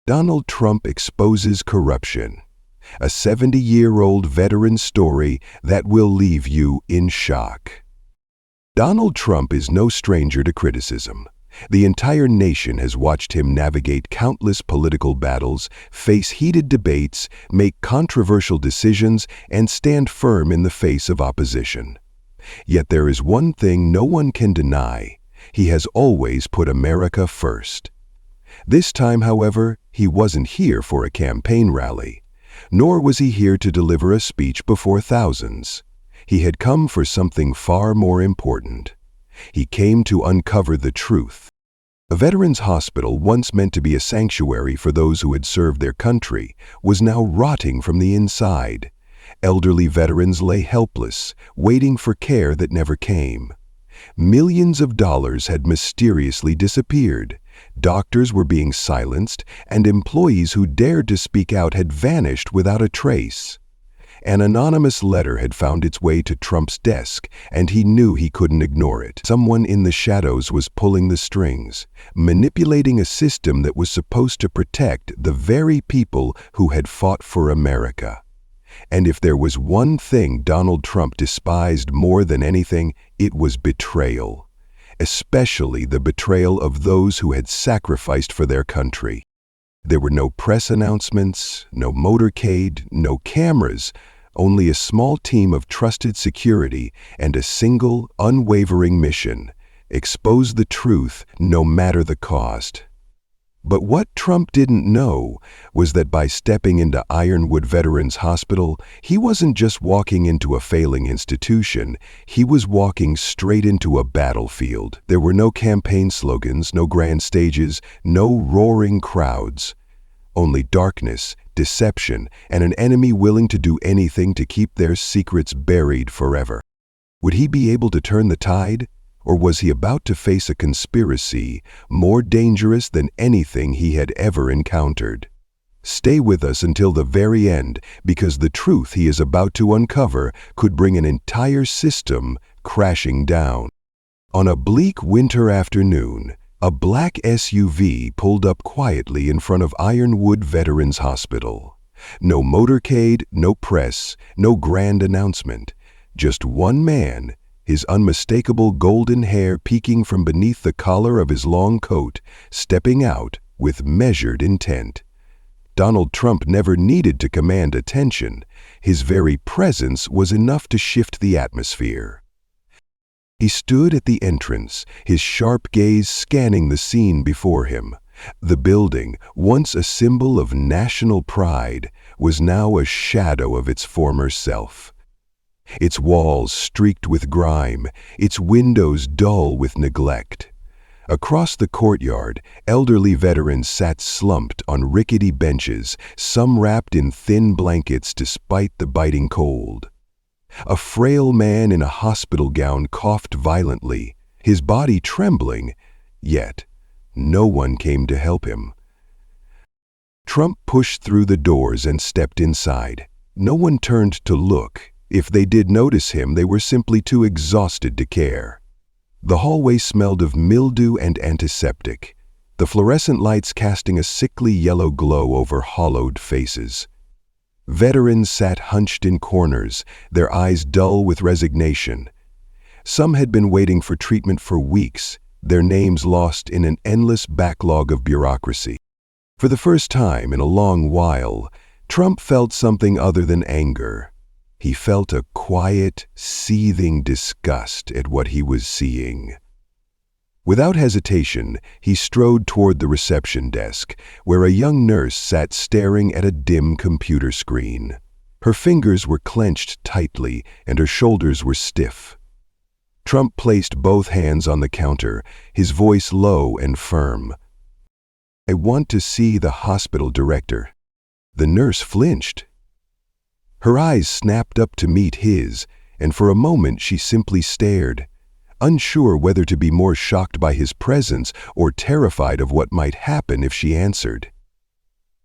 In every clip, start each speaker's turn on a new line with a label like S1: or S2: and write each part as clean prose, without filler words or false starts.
S1: Donald Trump exposes corruption. A 70-year-old veteran story that will leave you in shock. Donald Trump is no stranger to criticism. The entire nation has watched him navigate countless political battles, face heated debates, make controversial decisions, and stand firm in the face of opposition. Yet there is one thing no one can deny: he has always put America first. This time, however, he wasn't here for a campaign rally, nor was he here to deliver a speech before thousands. He had come for something far more important. He came to uncover the truth. A veterans hospital, once meant to be a sanctuary for those who had served their country, was now rotting from the inside. Elderly veterans lay helpless, waiting for care that never came. Millions of dollars had mysteriously disappeared. Doctors were being silenced, and employees who dared to speak out had vanished without a trace. An anonymous letter had found its way to Trump's desk, and he knew he couldn't ignore it. Someone in the shadows was pulling the strings, manipulating a system that was supposed to protect the very people who had fought for America. And if there was one thing Donald Trump despised more than anything, it was betrayal. Especially the betrayal of those who had sacrificed for their country. There were no press announcements, no motorcade, no cameras, only a small team of trusted security and a single, unwavering mission: expose the truth no matter the cost. But what Trump didn't know was that by stepping into Ironwood Veterans Hospital, he wasn't just walking into a failing institution, he was walking straight into a battlefield. There were no campaign slogans, no grand stages, no roaring crowds. Only darkness, deception, and an enemy willing to do anything to keep their secrets buried forever. Would he be able to turn the tide? Or was he about to face a conspiracy more dangerous than anything he had ever encountered? Stay with us until the very end, because the truth he is about to uncover could bring an entire system crashing down. On a bleak winter afternoon, a black SUV pulled up quietly in front of Ironwood Veterans Hospital. No motorcade, no press, no grand announcement. Just one man, his unmistakable golden hair peeking from beneath the collar of his long coat, stepping out with measured intent. Donald Trump never needed to command attention. His very presence was enough to shift the atmosphere. He stood at the entrance, his sharp gaze scanning the scene before him. The building, once a symbol of national pride, was now a shadow of its former self. Its walls streaked with grime, its windows dull with neglect. Across the courtyard, elderly veterans sat slumped on rickety benches, some wrapped in thin blankets despite the biting cold. A frail man in a hospital gown coughed violently, his body trembling, yet no one came to help him. Trump pushed through the doors and stepped inside. No one turned to look. If they did notice him, they were simply too exhausted to care. The hallway smelled of mildew and antiseptic, the fluorescent lights casting a sickly yellow glow over hollowed faces. Veterans sat hunched in corners, their eyes dull with resignation. Some had been waiting for treatment for weeks, their names lost in an endless backlog of bureaucracy. For the first time in a long while, Trump felt something other than anger. He felt a quiet, seething disgust at what he was seeing. Without hesitation, he strode toward the reception desk, where a young nurse sat staring at a dim computer screen. Her fingers were clenched tightly, and her shoulders were stiff. Trump placed both hands on the counter, his voice low and firm. "I want to see the hospital director." The nurse flinched. Her eyes snapped up to meet his, and for a moment she simply stared, unsure whether to be more shocked by his presence or terrified of what might happen if she answered.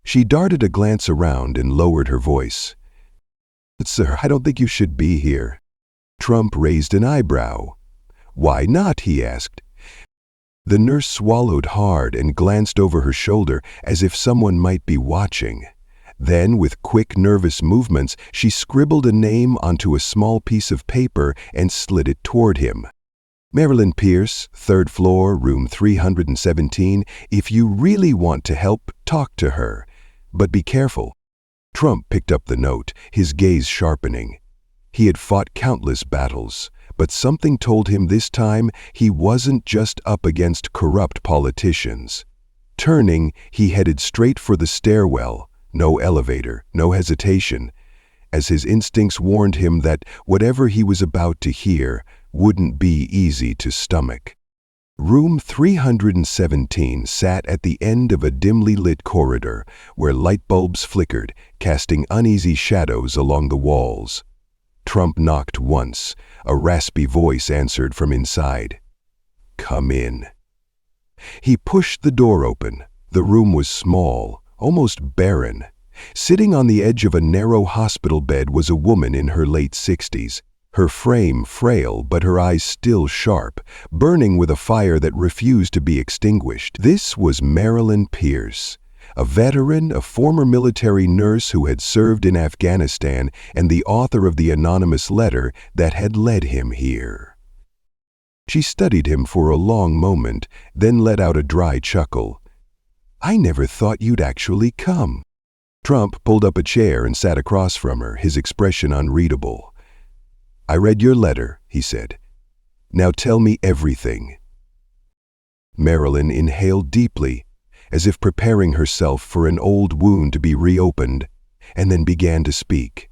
S1: She darted a glance around and lowered her voice. "Sir, I don't think you should be here." Trump raised an eyebrow. "Why not?" he asked. The nurse swallowed hard and glanced over her shoulder as if someone might be watching. Then, with quick, nervous movements, she scribbled a name onto a small piece of paper and slid it toward him. Marilyn Pierce, 3rd floor, room 317. If you really want to help, talk to her. But be careful. Trump picked up the note, his gaze sharpening. He had fought countless battles, but something told him this time he wasn't just up against corrupt politicians. Turning, he headed straight for the stairwell. No elevator, no hesitation, as his instincts warned him that whatever he was about to hear wouldn't be easy to stomach. Room 317 sat at the end of a dimly lit corridor where light bulbs flickered, casting uneasy shadows along the walls. Trump knocked once. A raspy voice answered from inside. "Come in." He pushed the door open. The room was small, almost barren. Sitting on the edge of a narrow hospital bed was a woman in her late 60s, her frame frail but her eyes still sharp, burning with a fire that refused to be extinguished. This was Marilyn Pierce, a veteran, a former military nurse who had served in Afghanistan and the author of the anonymous letter that had led him here. She studied him for a long moment, then let out a dry chuckle. "I never thought you'd actually come." Trump pulled up a chair and sat across from her, his expression unreadable. "I read your letter," he said. "Now tell me everything." Marilyn inhaled deeply, as if preparing herself for an old wound to be reopened, and then began to speak.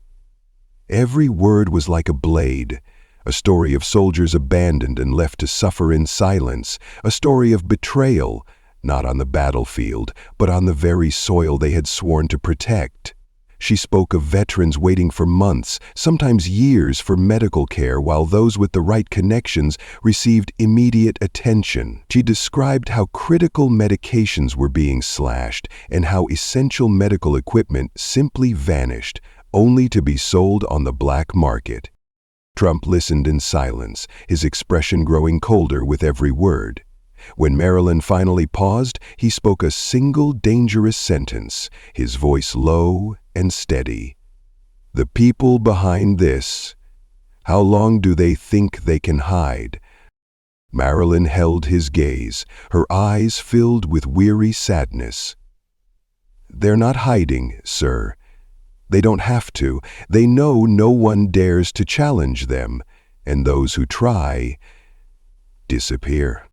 S1: Every word was like a blade, a story of soldiers abandoned and left to suffer in silence, a story of betrayal, not on the battlefield, but on the very soil they had sworn to protect. She spoke of veterans waiting for months, sometimes years, for medical care, while those with the right connections received immediate attention. She described how critical medications were being slashed and how essential medical equipment simply vanished, only to be sold on the black market. Trump listened in silence, his expression growing colder with every word. When Marilyn finally paused, he spoke a single dangerous sentence, his voice low and steady. "The people behind this, how long do they think they can hide?" Marilyn held his gaze, her eyes filled with weary sadness. "They're not hiding, sir. They don't have to. They know no one dares to challenge them, and those who try disappear."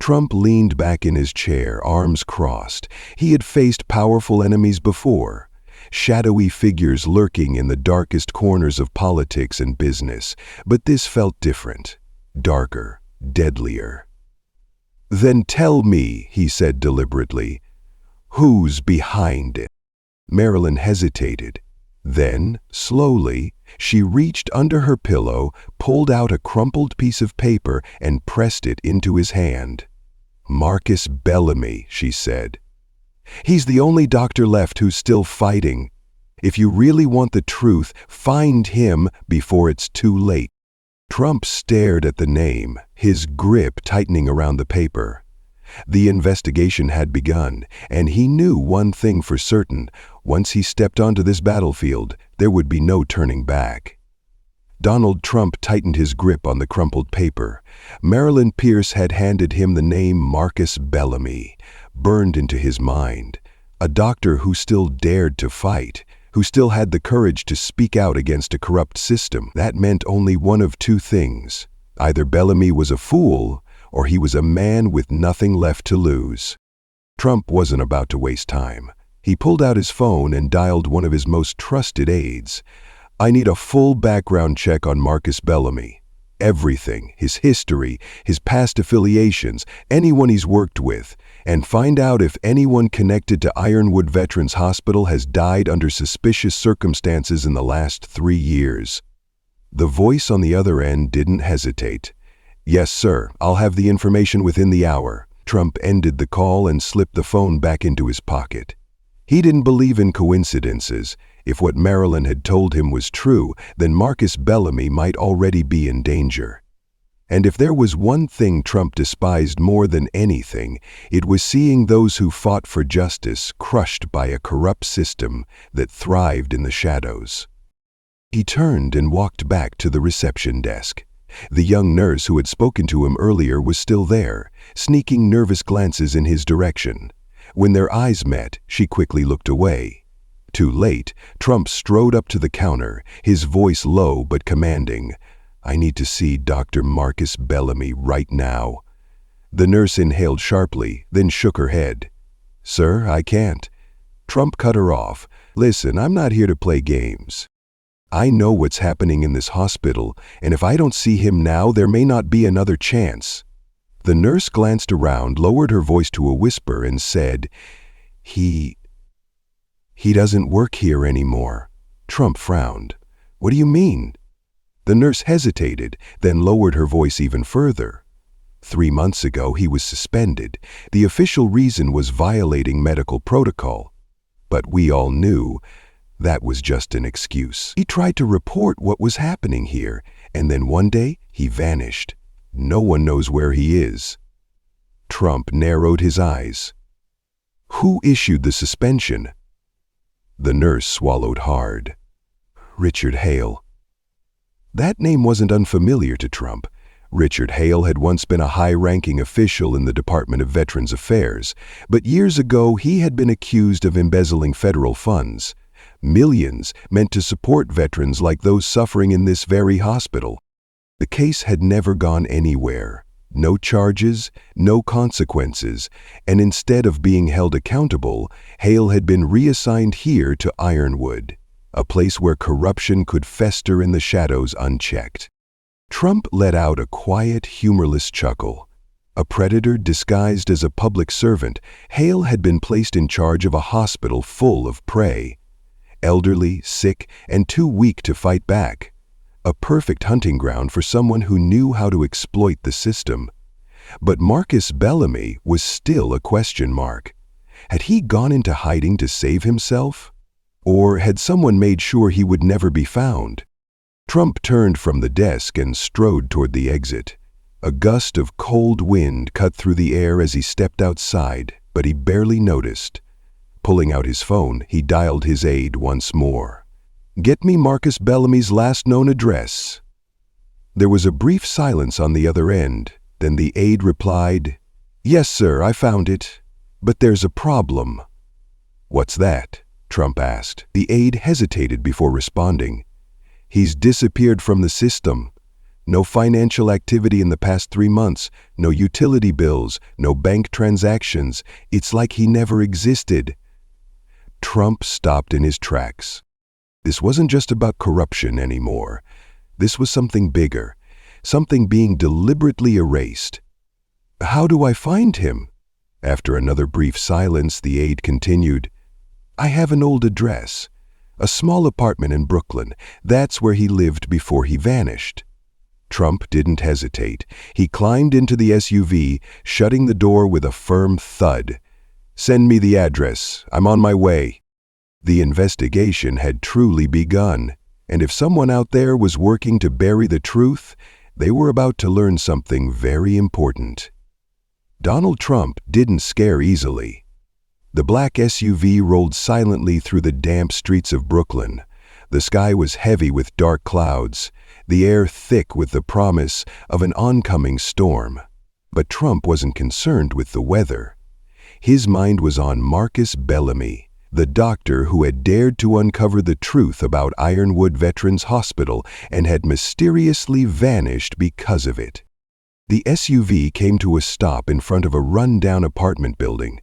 S1: Trump leaned back in his chair, arms crossed. He had faced powerful enemies before, shadowy figures lurking in the darkest corners of politics and business, but this felt different, darker, deadlier. "Then tell me," he said deliberately, "who's behind it?" Marilyn hesitated. Then, slowly, she reached under her pillow, pulled out a crumpled piece of paper, and pressed it into his hand. "Marcus Bellamy," she said. "He's the only doctor left who's still fighting. If you really want the truth, find him before it's too late." Trump stared at the name, his grip tightening around the paper. The investigation had begun, and he knew one thing for certain: once he stepped onto this battlefield, there would be no turning back. Donald Trump tightened his grip on the crumpled paper. Marilyn Pierce had handed him the name Marcus Bellamy, burned into his mind. A doctor who still dared to fight, who still had the courage to speak out against a corrupt system. That meant only one of two things. Either Bellamy was a fool, or he was a man with nothing left to lose. Trump wasn't about to waste time. He pulled out his phone and dialed one of his most trusted aides. "I need a full background check on Marcus Bellamy. Everything, his history, his past affiliations, anyone he's worked with, and find out if anyone connected to Ironwood Veterans Hospital has died under suspicious circumstances in the last 3 years." The voice on the other end didn't hesitate. "Yes, sir, I'll have the information within the hour." Trump ended the call and slipped the phone back into his pocket. He didn't believe in coincidences. If what Marilyn had told him was true, then Marcus Bellamy might already be in danger. And if there was one thing Trump despised more than anything, it was seeing those who fought for justice crushed by a corrupt system that thrived in the shadows. He turned and walked back to the reception desk. The young nurse who had spoken to him earlier was still there, sneaking nervous glances in his direction. When their eyes met, she quickly looked away. Too late, Trump strode up to the counter, his voice low but commanding. "I need to see Dr. Marcus Bellamy right now." The nurse inhaled sharply, then shook her head. "Sir, I can't." Trump cut her off. "Listen, I'm not here to play games. I know what's happening in this hospital, and if I don't see him now, there may not be another chance." The nurse glanced around, lowered her voice to a whisper, and said, He doesn't work here anymore." Trump frowned. "What do you mean?" The nurse hesitated, then lowered her voice even further. 3 months ago, he was suspended. The official reason was violating medical protocol. But we all knew that was just an excuse. He tried to report what was happening here, and then one day, he vanished. No one knows where he is. Trump narrowed his eyes. "Who issued the suspension?" The nurse swallowed hard. "Richard Hale." That name wasn't unfamiliar to Trump. Richard Hale had once been a high-ranking official in the Department of Veterans Affairs, but years ago he had been accused of embezzling federal funds. Millions meant to support veterans like those suffering in this very hospital. The case had never gone anywhere. No charges, no consequences, and instead of being held accountable, Hale had been reassigned here to Ironwood, a place where corruption could fester in the shadows unchecked. Trump let out a quiet, humorless chuckle. A predator disguised as a public servant, Hale had been placed in charge of a hospital full of prey. Elderly, sick, and too weak to fight back. A perfect hunting ground for someone who knew how to exploit the system. But Marcus Bellamy was still a question mark. Had he gone into hiding to save himself? Or had someone made sure he would never be found? Trump turned from the desk and strode toward the exit. A gust of cold wind cut through the air as he stepped outside, but he barely noticed. Pulling out his phone, he dialed his aide once more. "Get me Marcus Bellamy's last known address." There was a brief silence on the other end. Then the aide replied, "Yes, sir, I found it. But there's a problem." "What's that?" Trump asked. The aide hesitated before responding. "He's disappeared from the system. No financial activity in the past 3 months, no utility bills, no bank transactions. It's like he never existed." Trump stopped in his tracks. This wasn't just about corruption anymore. This was something bigger, something being deliberately erased. "How do I find him?" After another brief silence, the aide continued, "I have an old address, a small apartment in Brooklyn. That's where he lived before he vanished." Trump didn't hesitate. He climbed into the SUV, shutting the door with a firm thud. "Send me the address. I'm on my way." The investigation had truly begun, and if someone out there was working to bury the truth, they were about to learn something very important. Donald Trump didn't scare easily. The black SUV rolled silently through the damp streets of Brooklyn. The sky was heavy with dark clouds, the air thick with the promise of an oncoming storm. But Trump wasn't concerned with the weather. His mind was on Marcus Bellamy, the doctor who had dared to uncover the truth about Ironwood Veterans Hospital and had mysteriously vanished because of it. The SUV came to a stop in front of a run-down apartment building.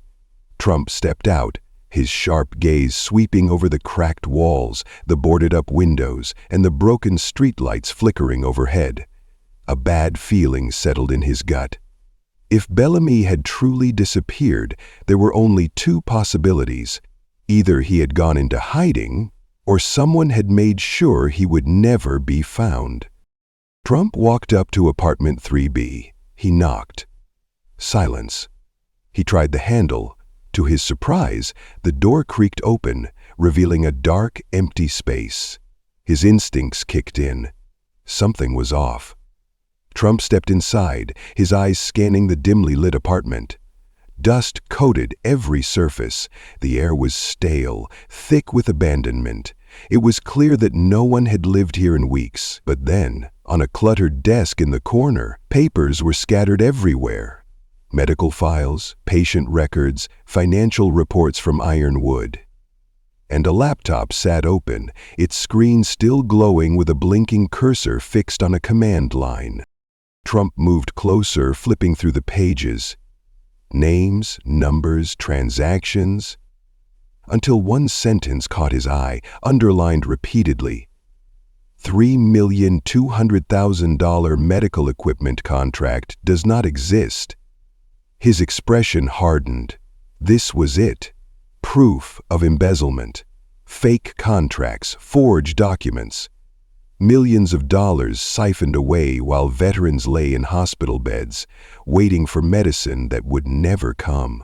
S1: Trump stepped out, his sharp gaze sweeping over the cracked walls, the boarded-up windows, and the broken streetlights flickering overhead. A bad feeling settled in his gut. If Bellamy had truly disappeared, there were only 2 possibilities. Either he had gone into hiding, or someone had made sure he would never be found. Trump walked up to apartment 3B. He knocked. Silence. He tried the handle. To his surprise, the door creaked open, revealing a dark, empty space. His instincts kicked in. Something was off. Trump stepped inside, his eyes scanning the dimly lit apartment. Dust coated every surface. The air was stale, thick with abandonment. It was clear that no one had lived here in weeks. But then, on a cluttered desk in the corner, papers were scattered everywhere. Medical files, patient records, financial reports from Ironwood. And a laptop sat open, its screen still glowing with a blinking cursor fixed on a command line. Trump moved closer, flipping through the pages. Names, numbers, transactions, until one sentence caught his eye, underlined repeatedly. $3,200,000 medical equipment contract does not exist. His expression hardened. This was it. Proof of embezzlement. Fake contracts, forged documents. Millions of dollars siphoned away while veterans lay in hospital beds, waiting for medicine that would never come.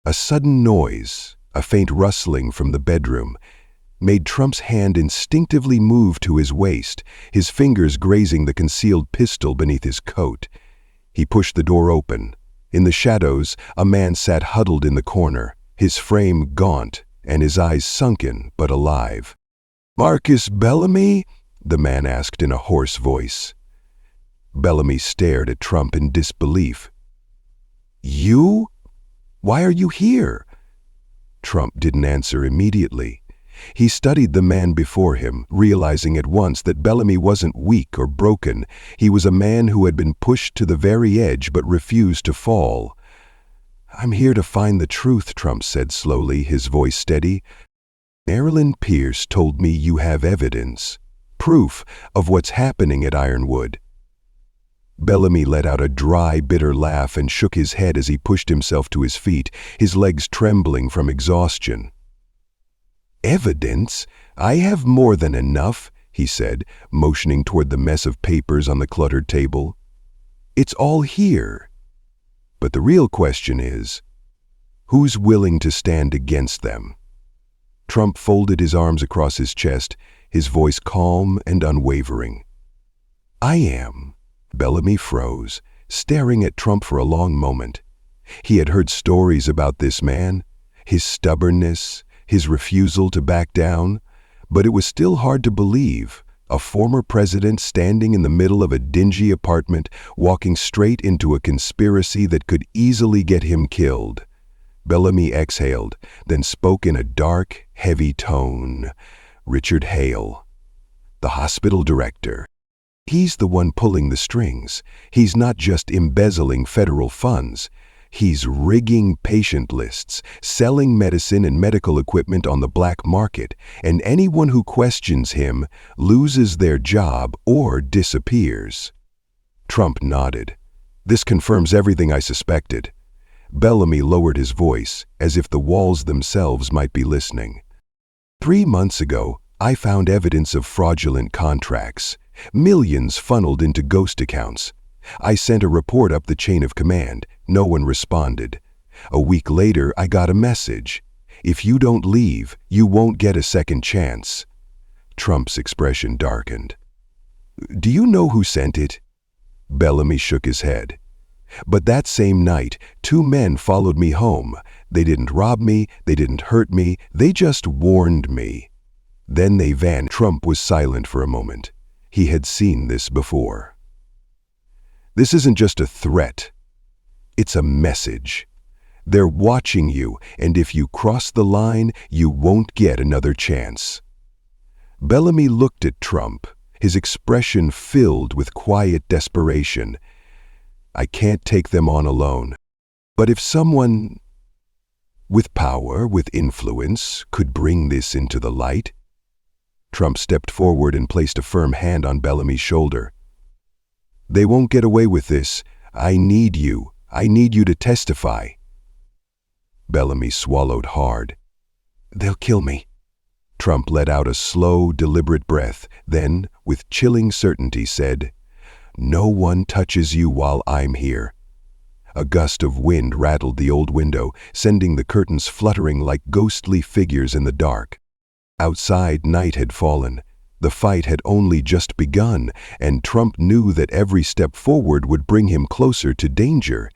S1: A sudden noise, a faint rustling from the bedroom, made Trump's hand instinctively move to his waist, his fingers grazing the concealed pistol beneath his coat. He pushed the door open. In the shadows, a man sat huddled in the corner, his frame gaunt and his eyes sunken but alive. "Marcus Bellamy?" the man asked in a hoarse voice. Bellamy stared at Trump in disbelief. "You? Why are you here?" Trump didn't answer immediately. He studied the man before him, realizing at once that Bellamy wasn't weak or broken. He was a man who had been pushed to the very edge but refused to fall. "I'm here to find the truth," Trump said slowly, his voice steady. "Marilyn Pierce told me you have evidence. Proof of what's happening at Ironwood." Bellamy let out a dry, bitter laugh and shook his head as he pushed himself to his feet, his legs trembling from exhaustion. "Evidence? I have more than enough," he said, motioning toward the mess of papers on the cluttered table. "It's all here. But the real question is, who's willing to stand against them?" Trump folded his arms across his chest, his voice calm and unwavering. "I am." Bellamy froze, staring at Trump for a long moment. He had heard stories about this man, his stubbornness, his refusal to back down, but it was still hard to believe. A former president standing in the middle of a dingy apartment, walking straight into a conspiracy that could easily get him killed. Bellamy exhaled, then spoke in a dark, heavy tone. "Richard Hale, the hospital director. He's the one pulling the strings. He's not just embezzling federal funds. He's rigging patient lists, selling medicine and medical equipment on the black market, and anyone who questions him loses their job or disappears." Trump nodded. "This confirms everything I suspected." Bellamy lowered his voice, as if the walls themselves might be listening. 3 months ago, I found evidence of fraudulent contracts. Millions funneled into ghost accounts. I sent a report up the chain of command. No one responded. A week later, I got a message. "If you don't leave, you won't get a second chance." Trump's expression darkened. "Do you know who sent it?" Bellamy shook his head. "But that same night, 2 men followed me home. They didn't rob me, they didn't hurt me, they just warned me. Then they vanished." Trump was silent for a moment. He had seen this before. "This isn't just a threat. It's a message. They're watching you, and if you cross the line, you won't get another chance." Bellamy looked at Trump, his expression filled with quiet desperation. "I can't take them on alone. But if someone with power, with influence, could bring this into the light." Trump stepped forward and placed a firm hand on Bellamy's shoulder. "They won't get away with this. I need you. I need you to testify." Bellamy swallowed hard. "They'll kill me." Trump let out a slow, deliberate breath, then, with chilling certainty, said, "No one touches you while I'm here." A gust of wind rattled the old window, sending the curtains fluttering like ghostly figures in the dark. Outside, night had fallen. The fight had only just begun, and Trump knew that every step forward would bring him closer to danger.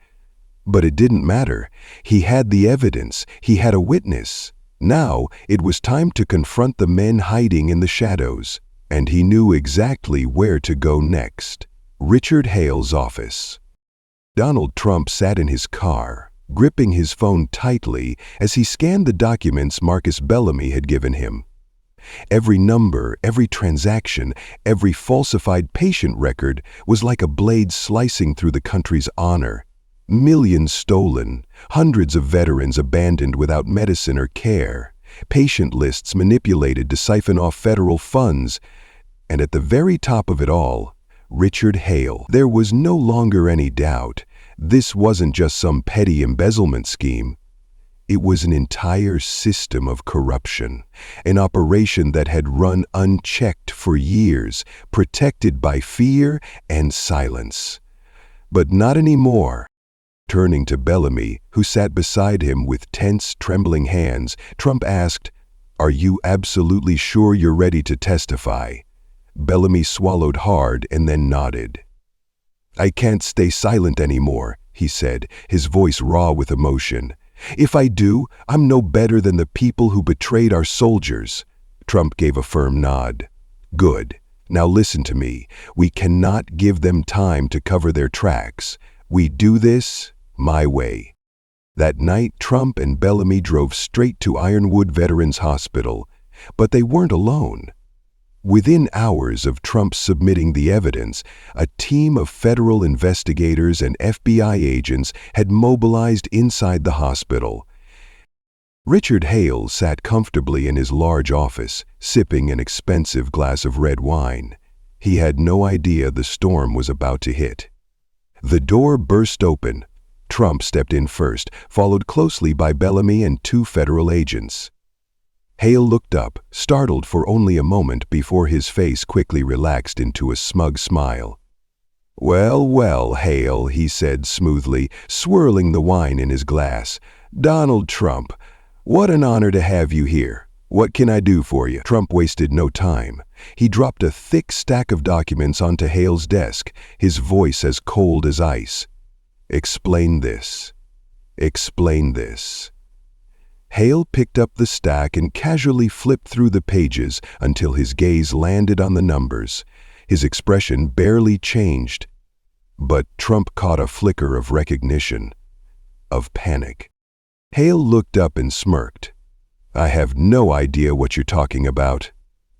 S1: But it didn't matter. He had the evidence. He had a witness. Now it was time to confront the men hiding in the shadows, and he knew exactly where to go next. Richard Hale's office. Donald Trump sat in his car, gripping his phone tightly as he scanned the documents Marcus Bellamy had given him. Every number, every transaction, every falsified patient record was like a blade slicing through the country's honor. Millions stolen, hundreds of veterans abandoned without medicine or care, patient lists manipulated to siphon off federal funds, and at the very top of it all, Richard Hale. There was no longer any doubt. This wasn't just some petty embezzlement scheme. It was an entire system of corruption, an operation that had run unchecked for years, protected by fear and silence. But not anymore. Turning to Bellamy, who sat beside him with tense, trembling hands, Trump asked, "Are you absolutely sure you're ready to testify?" Bellamy swallowed hard and then nodded. "I can't stay silent anymore," he said, his voice raw with emotion. "If I do, I'm no better than the people who betrayed our soldiers." Trump gave a firm nod. "Good. Now listen to me. We cannot give them time to cover their tracks. We do this my way." That night, Trump and Bellamy drove straight to Ironwood Veterans Hospital, but they weren't alone. Within hours of Trump submitting the evidence, a team of federal investigators and FBI agents had mobilized inside the hospital. Richard Hale sat comfortably in his large office, sipping an expensive glass of red wine. He had no idea the storm was about to hit. The door burst open. Trump stepped in first, followed closely by Bellamy and two federal agents. Hale looked up, startled for only a moment before his face quickly relaxed into a smug smile. "Well, well, Hale," he said smoothly, swirling the wine in his glass. "Donald Trump, what an honor to have you here. What can I do for you?" Trump wasted no time. He dropped a thick stack of documents onto Hale's desk, his voice as cold as ice. "Explain this. Explain this." Hale picked up the stack and casually flipped through the pages until his gaze landed on the numbers. His expression barely changed. But Trump caught a flicker of recognition, of panic. Hale looked up and smirked. "I have no idea what you're talking about."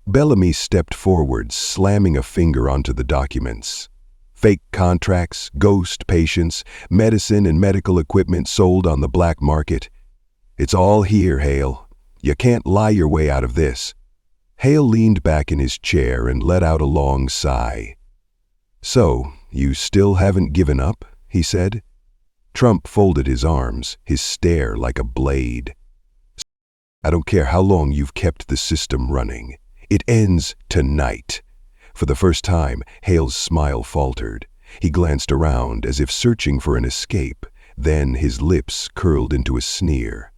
S1: Bellamy stepped forward, slamming a finger onto the documents. "Fake contracts, ghost patients, medicine and medical equipment sold on the black market. It's all here, Hale. You can't lie your way out of this." Hale leaned back in his chair and let out a long sigh. "So, you still haven't given up?" he said. Trump folded his arms, his stare like a blade. "I don't care how long you've kept the system running. It ends tonight." For the first time, Hale's smile faltered. He glanced around as if searching for an escape. Then his lips curled into a sneer.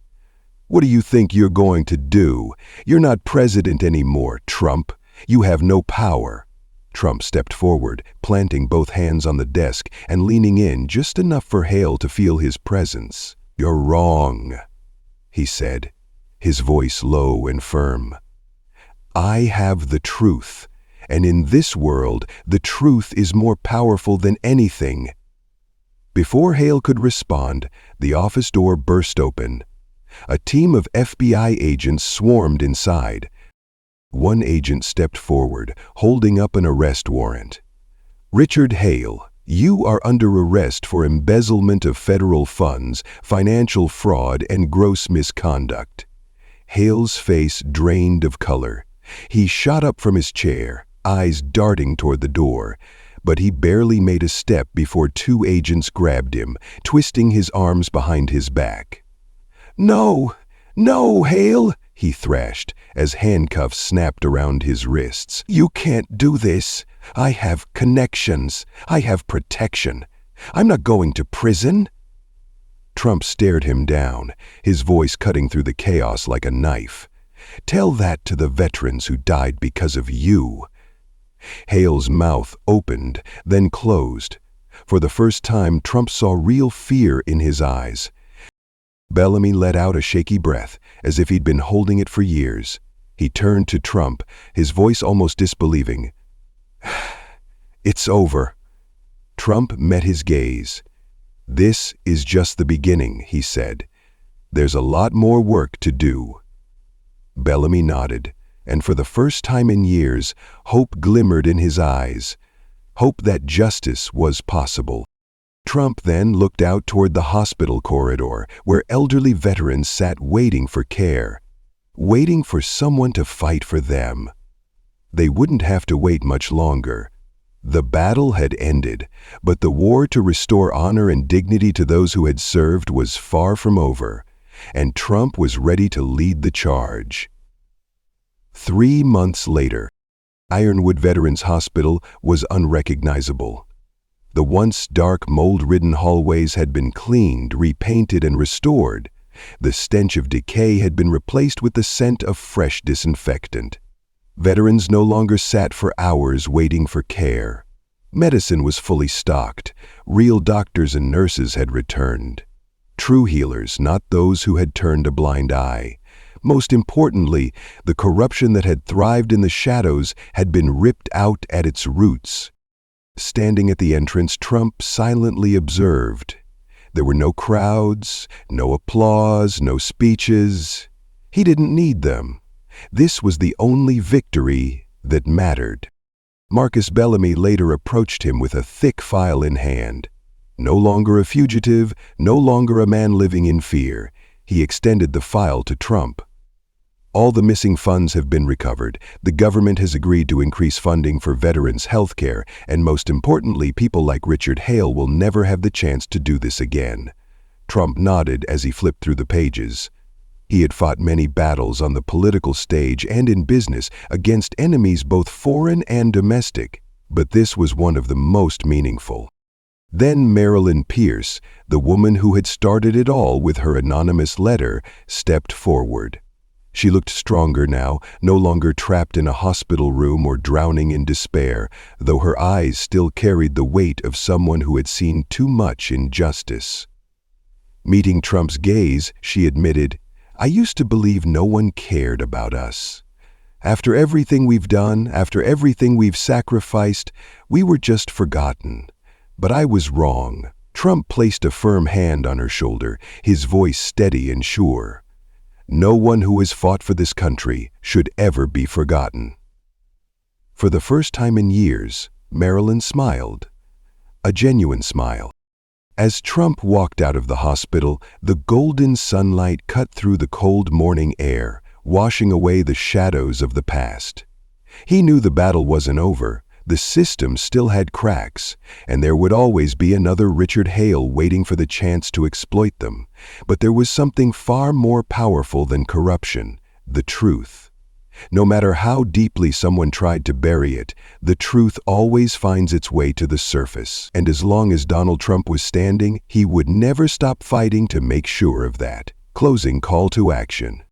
S1: "What do you think you're going to do? You're not president anymore, Trump. You have no power." Trump stepped forward, planting both hands on the desk and leaning in just enough for Hale to feel his presence. "You're wrong," he said, his voice low and firm. "I have the truth, and in this world, the truth is more powerful than anything." Before Hale could respond, the office door burst open. A team of FBI agents swarmed inside. One agent stepped forward, holding up an arrest warrant. "Richard Hale, you are under arrest for embezzlement of federal funds, financial fraud, and gross misconduct." Hale's face drained of color. He shot up from his chair, eyes darting toward the door, but he barely made a step before two agents grabbed him, twisting his arms behind his back. "No, no, Hale," he thrashed, as handcuffs snapped around his wrists. "You can't do this. I have connections. I have protection. I'm not going to prison." Trump stared him down, his voice cutting through the chaos like a knife. Tell that to the veterans who died because of you." Hale's mouth opened, then closed. For the first time, Trump saw real fear in his eyes. Bellamy let out a shaky breath, as if he'd been holding it for years. He turned to Trump, his voice almost disbelieving. "It's over." Trump met his gaze. "This is just the beginning," he said. "There's a lot more work to do." Bellamy nodded, and for the first time in years, hope glimmered in his eyes. Hope that justice was possible. Trump then looked out toward the hospital corridor, where elderly veterans sat waiting for care, waiting for someone to fight for them. They wouldn't have to wait much longer. The battle had ended, but the war to restore honor and dignity to those who had served was far from over, and Trump was ready to lead the charge. 3 months later, Ironwood Veterans Hospital was unrecognizable. The once dark, mold-ridden hallways had been cleaned, repainted, and restored. The stench of decay had been replaced with the scent of fresh disinfectant. Veterans no longer sat for hours waiting for care. Medicine was fully stocked. Real doctors and nurses had returned. True healers, not those who had turned a blind eye. Most importantly, the corruption that had thrived in the shadows had been ripped out at its roots. Standing at the entrance, Trump silently observed. There were no crowds, no applause, no speeches. He didn't need them. This was the only victory that mattered. Marcus Bellamy later approached him with a thick file in hand. No longer a fugitive, no longer a man living in fear. He extended the file to Trump. "All the missing funds have been recovered. The government has agreed to increase funding for veterans' health care, and most importantly, people like Richard Hale will never have the chance to do this again." Trump nodded as he flipped through the pages. He had fought many battles on the political stage and in business against enemies both foreign and domestic, but this was one of the most meaningful. Then Marilyn Pierce, the woman who had started it all with her anonymous letter, stepped forward. She looked stronger now, no longer trapped in a hospital room or drowning in despair, though her eyes still carried the weight of someone who had seen too much injustice. Meeting Trump's gaze, she admitted, "I used to believe no one cared about us. After everything we've done, after everything we've sacrificed, we were just forgotten. But I was wrong." Trump placed a firm hand on her shoulder, his voice steady and sure. "No one who has fought for this country should ever be forgotten." For the first time in years, Marilyn smiled. A genuine smile. As Trump walked out of the hospital, the golden sunlight cut through the cold morning air, washing away the shadows of the past. He knew the battle wasn't over. The system still had cracks, and there would always be another Richard Hale waiting for the chance to exploit them. But there was something far more powerful than corruption: the truth. No matter how deeply someone tried to bury it, the truth always finds its way to the surface. And as long as Donald Trump was standing, he would never stop fighting to make sure of that. Closing call to action.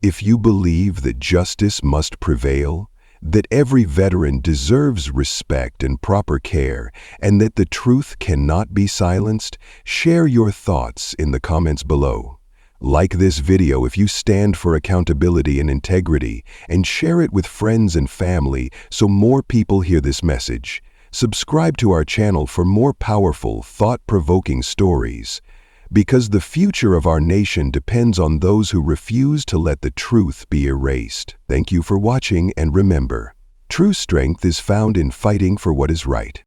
S1: If you believe that justice must prevail, that every veteran deserves respect and proper care, and that the truth cannot be silenced, share your thoughts in the comments below. Like this video if you stand for accountability and integrity, and share it with friends and family so more people hear this message. Subscribe to our channel for more powerful, thought-provoking stories. Because the future of our nation depends on those who refuse to let the truth be erased. Thank you for watching, and remember, true strength is found in fighting for what is right.